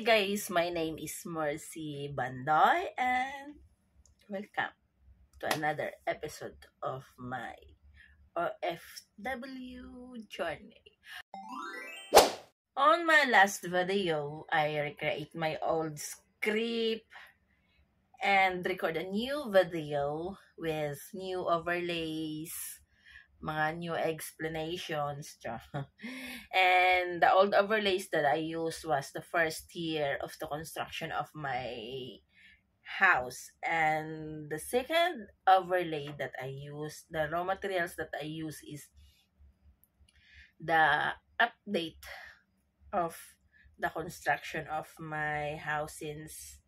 guys, my name is Mercy Bandoy and welcome to another episode of my OFW journey. On my last video, I recreate my old script and record a new video with new overlays, mga new explanations. And the old overlays that I used was the first year of the construction of my house. And the second overlay that I use, the raw materials that I use is the update of the construction of my house since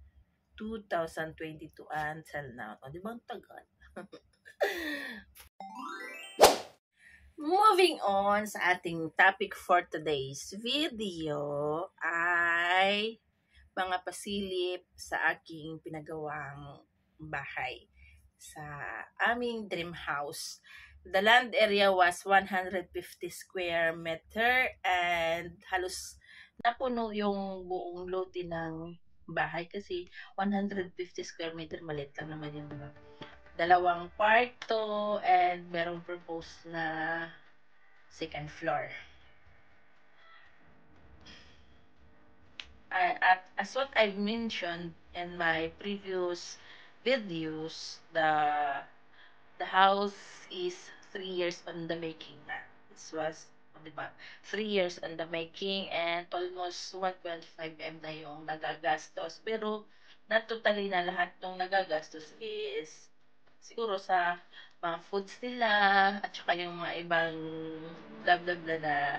2022 until now. O, di ba ang tagal? Moving on sa ating topic for today's video ay mga pasilip sa aking pinagawang bahay sa aming dream house. The land area was 150 square meter and halos napuno yung buong lote ng bahay kasi 150 square meter, maliit lang naman yun, diba? Dalawang kwarto and merong proposed na second floor. As what I've mentioned in my previous videos, the house is 3 years on the making na. This was, diba, 3 years on the making and almost 1.5 M na yung nagagastos. Pero not totally na lahat ng nagagastos is siguro sa mga foods nila at saka yung mga ibang blah blah blah na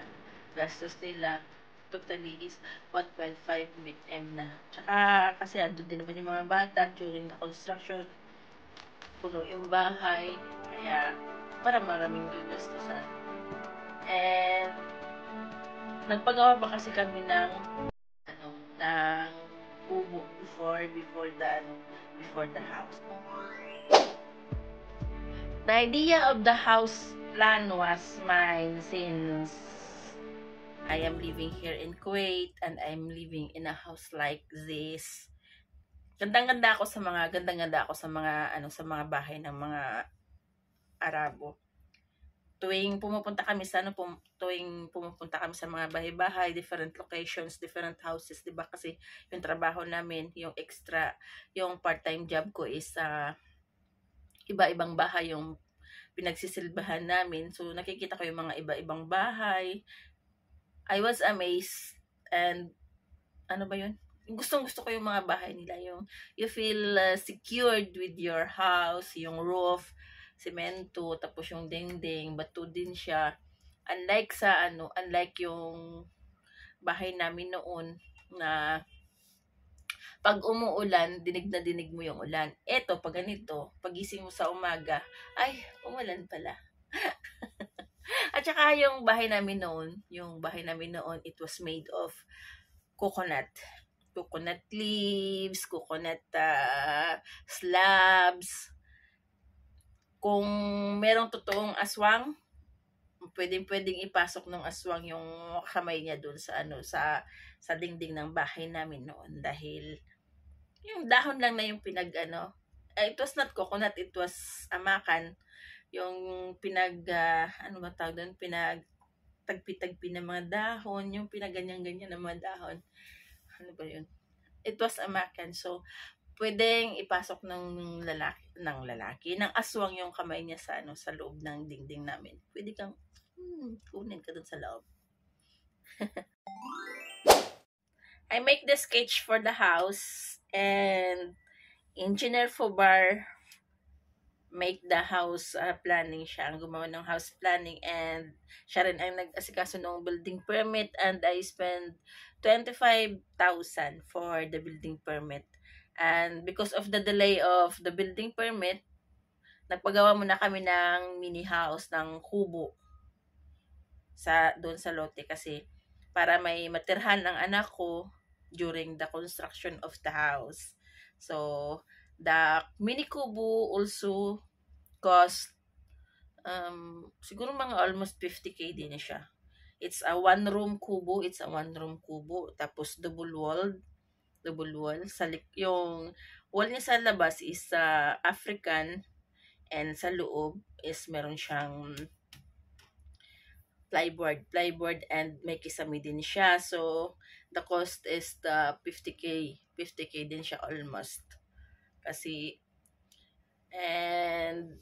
gastos nila. Totally is 1.5 M na. Tsaka kasi andun din naman yung mga bata during the construction. Puno yung bahay. Kaya para maraming gagastusan. And nagpagawa pa kasi kami ng ng kubo before the house. The idea of the house plan was mine since I am living here in Kuwait and I'm living in a house like this. Gandang-ganda ako sa mga bahay ng mga Arabo. Tuwing pumupunta kami sa mga bahay-bahay, different locations, different houses, 'di ba? Kasi yung trabaho namin, yung part-time job ko is iba-ibang bahay yung pinagsisilbahan namin. So nakikita ko yung mga iba-ibang bahay. I was amazed and ano ba yun? Gustong-gusto ko yung mga bahay nila, yung you feel secured with your house, yung roof, semento, tapos yung dingding, bato din siya. Unlike yung bahay namin noon na pag umuulan, dinig na dinig mo yung ulan. Eto, pag ganito, pagising mo sa umaga, ay, umulan pala. At saka yung bahay namin noon, it was made of coconut leaves, coconut slabs. Kung merong totoong aswang, pwedeng ipasok ng aswang yung kamay niya doon sa dingding ng bahay namin noon dahil yung dahon lang na yung it was not coconut, it was amakan, yung pinagtagpi-tagpi ng mga dahon, yung pinaganyan-ganyan ng mga dahon. Ano ba yun? It was amakan. So, pwedeng ipasok ng aswang yung kamay niya sa loob ng dingding namin. Pwede kang kunin ka dun sa loob. I make the sketch for the house and Engineer Fobar make the house planning siya. Ang gumawa ng house planning and siya rin ang nag-asikaso ng building permit and I spent 25,000 for the building permit. And because of the delay of the building permit, nagpagawa muna kami ng mini house ng kubo doon sa lote kasi para may matirhan ang anak ko during the construction of the house. So, the mini kubo also cost siguro mga almost 50K din siya. It's a one room kubo, tapos double walled double wall. Yung wall niya sa labas is African, and sa loob is meron siyang plyboard and may kisame din siya. So the cost is the 50k din siya almost. Kasi and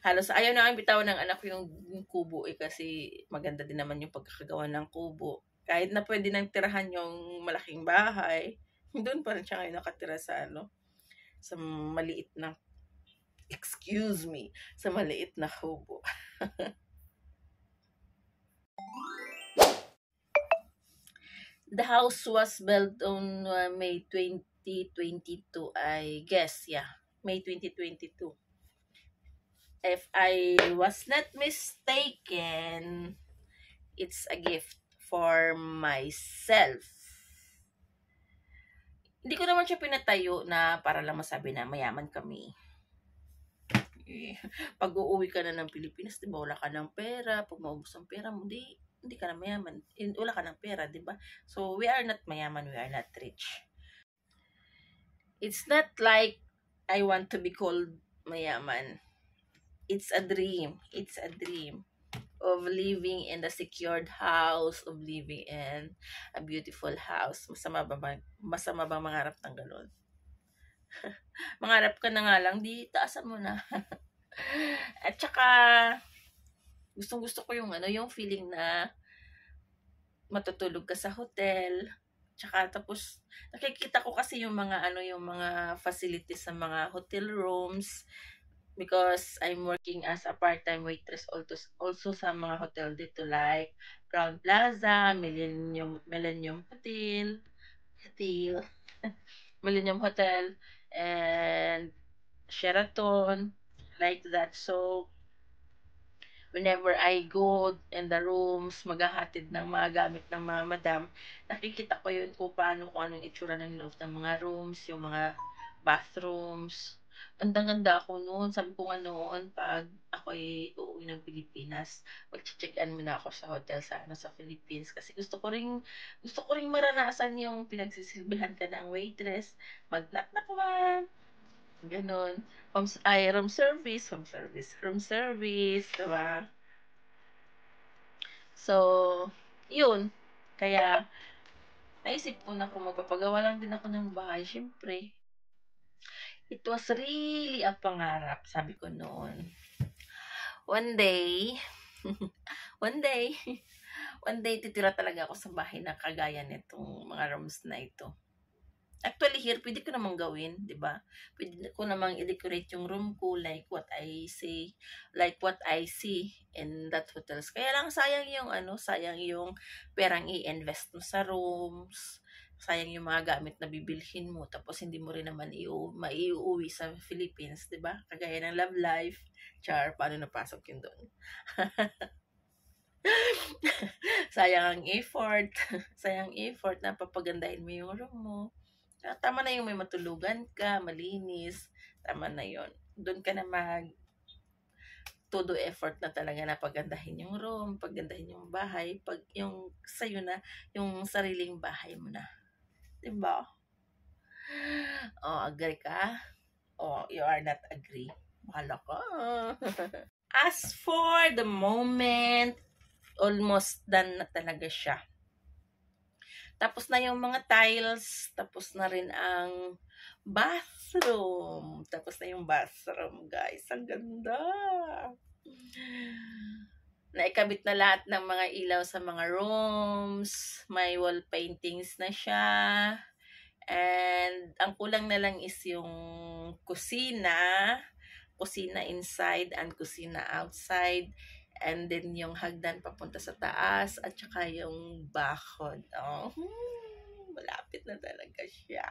halos ayaw na ang bitawan ng anak ko yung kubo kasi maganda din naman yung pagkakagawa ng kubo. Kahit na pwede nang tirahan yung malaking bahay, doon pa rin siya ngayon nakatira sa sa maliit na, sa maliit na kubo. The house was built on May 2022, I guess. Yeah, May 2022. If I was not mistaken, it's a gift for myself. Hindi ko naman siya pinatayo na para lang masabi na mayaman kami. Pag uuwi ka na ng Pilipinas, di ba, wala ka ng pera. Pag maubos ang pera mo, hindi ka na mayaman. Wala ka ng pera, di ba? So, we are not mayaman, we are not rich. It's not like I want to be called mayaman. It's a dream. It's a dream of living in a secured house, of living in a beautiful house. Masama ba mangarap ng ganun? Mangarap ka na nga lang, di taasan mo na. At saka gustong-gusto ko yung yung feeling na matutulog ka sa hotel. Tsaka tapos nakikita ko kasi yung mga yung mga facilities sa mga hotel rooms, because I'm working as a part-time waitress also sa mga hotel dito like Crown Plaza, Millennium Hotel, Millennium Hotel, and Sheraton, like that. So whenever I go in the rooms, maghahatid ng mga gamit ng mga madam, nakikita ko yun kung anong itsura ng loob ng mga rooms, yung mga bathrooms. Ganda-ganda ako noon. Sabi ko nga noon, pag ako'y uuwi ng Pilipinas, mag-check-in muna ako sa hotel sa Philippines. Kasi gusto ko ring maranasan yung pinagsisilbihan ka ng waitress. Mag-knock-knock man. Ganon. Room service, diba? So, yun. Kaya, naisip ko na kung magpapagawa lang din ako ng bahay, syempre, it was really a pangarap, sabi ko noon. One day, titira talaga ako sa bahay na kagaya nitong mga rooms na ito. Actually, here, pwede ko namang gawin, di ba? Pwede ko namang i-decorate yung room ko like what I see in that hotels. Kaya lang sayang yung perang i-invest mo sa rooms. Sayang yung mga gamit na bibilhin mo, tapos hindi mo rin naman maiuwi sa Philippines, di ba? Kagaya ng Love Life. Char, paano napasok yun doon? Sayang ang effort. Sayang effort na papagandahin mo yung room mo. Tama na yung may matulugan ka, malinis. Tama na yon. Doon ka na todo effort na talaga na pagandahin yung room, pagandahin yung bahay, pag yung sa'yo na, yung sariling bahay mo na. Diba? Oh, agree ka? Oh, you are not agree. Bahala ka. As for the moment, almost done na talaga siya. Tapos na yung mga tiles, tapos na rin ang bathroom. Tapos na yung bathroom, guys. Ang ganda. Naikabit na lahat ng mga ilaw sa mga rooms. May wall paintings na siya. And ang kulang na lang is yung kusina inside and kusina outside. And then yung hagdan papunta sa taas at saka yung bakod. Oh, malapit na talaga siya.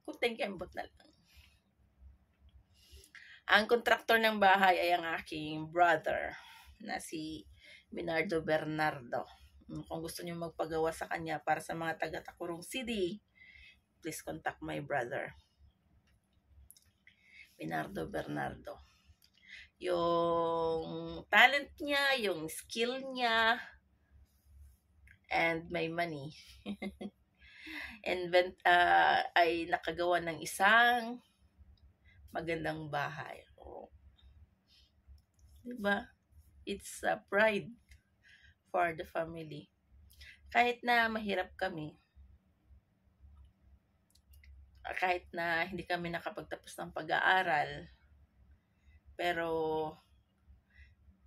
Kunting kembot na lang. Ang kontraktor ng bahay ay ang aking brother na si Minardo Bernardo. Kung gusto niyo magpagawa sa kanya para sa mga taga-Takurong City, please contact my brother, Minardo Bernardo. Yung talent niya, yung skill niya, and may money. ay nakagawa ng isang magandang bahay. Oh, 'di ba? It's a pride for the family. Kahit na mahirap kami, kahit na hindi kami nakapagtapos ng pag-aaral, pero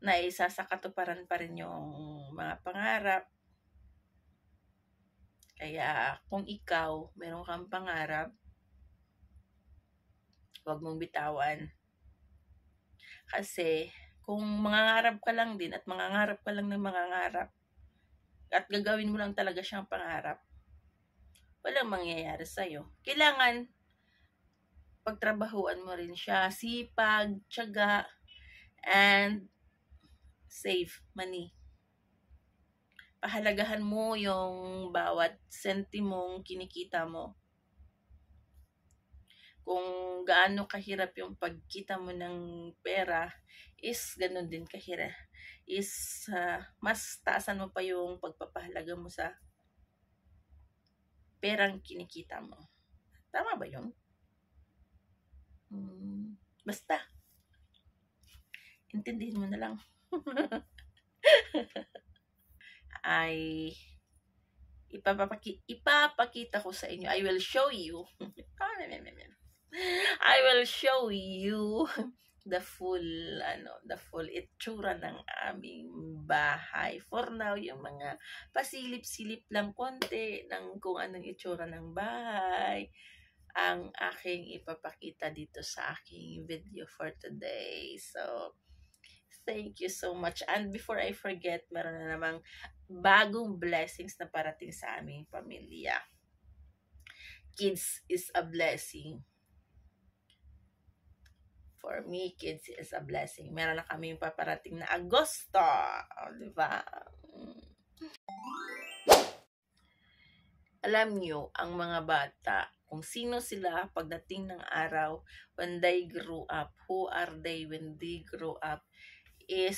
naisa sa katuparan pa rin yung mga pangarap. Kaya kung ikaw, meron kang pangarap, huwag mong bitawan. Kasi kung mangangarap ka lang din at mangangarap ka lang ng mangangarap at gagawin mo lang talaga siyang pangarap, walang mangyayari sa'yo. Kailangan pagtrabahuan mo rin siya, sipag, tiyaga, and save money. Pahalagahan mo yung bawat sentimong kinikita mo. Kung gaano kahirap yung pagkita mo ng pera, is ganun din kahirap. Mas taasan mo pa yung pagpapahalaga mo sa perang kinikita mo. Tama ba yun? Basta, intindihin mo na lang. Ay ipapakita ko sa inyo. I will show you the full itsura ng aming bahay. For now, yung mga pasilip-silip lang konti ng kung anong itsura ng bahay ang aking ipapakita dito sa aking video for today. So, thank you so much. And before I forget, meron na namang bagong blessings na parating sa aming pamilya. Kids is a blessing. For me, kids is a blessing. Meron na kami yung paparating na Agosto. O, diba? Alam nyo, ang mga bata, kung sino sila pagdating ng araw, when they grow up, who are they when they grow up, is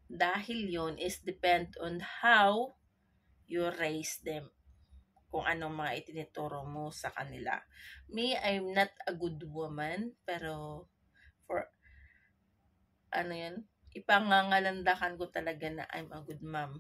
dahil yon is depend on how you raise them, kung anong mga itinuturo mo sa kanila. Me, I'm not a good woman, pero for ipangangalandakan ko talaga na I'm a good mom.